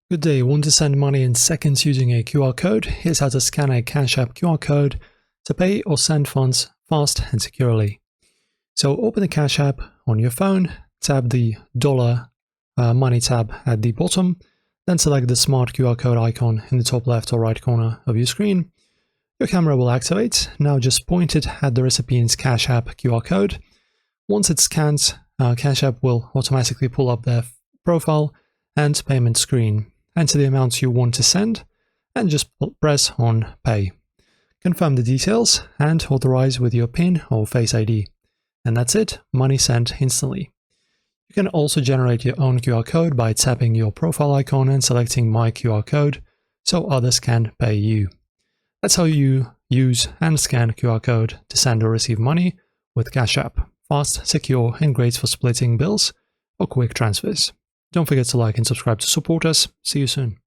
Good day. Want to send money in seconds using a QR code? Here's how to scan a Cash App QR code to pay or send funds fast and securely. So open the Cash App on your phone, tap the dollar money tab at the bottom, then select the smart QR code icon in the top left or right corner of your screen. Your camera will activate. Now just point it at the recipient's Cash App QR code. Once it scans, Cash App will automatically pull up their profile and payment screen. Enter the amounts you want to send and just press on Pay. Confirm the details and authorize with your PIN or Face ID. And that's it, money sent instantly. You can also generate your own QR code by tapping your profile icon and selecting My QR Code so others can pay you. That's how you use and scan QR code to send or receive money with Cash App. Fast, secure, and great for splitting bills or quick transfers. Don't forget to like and subscribe to support us. See you soon.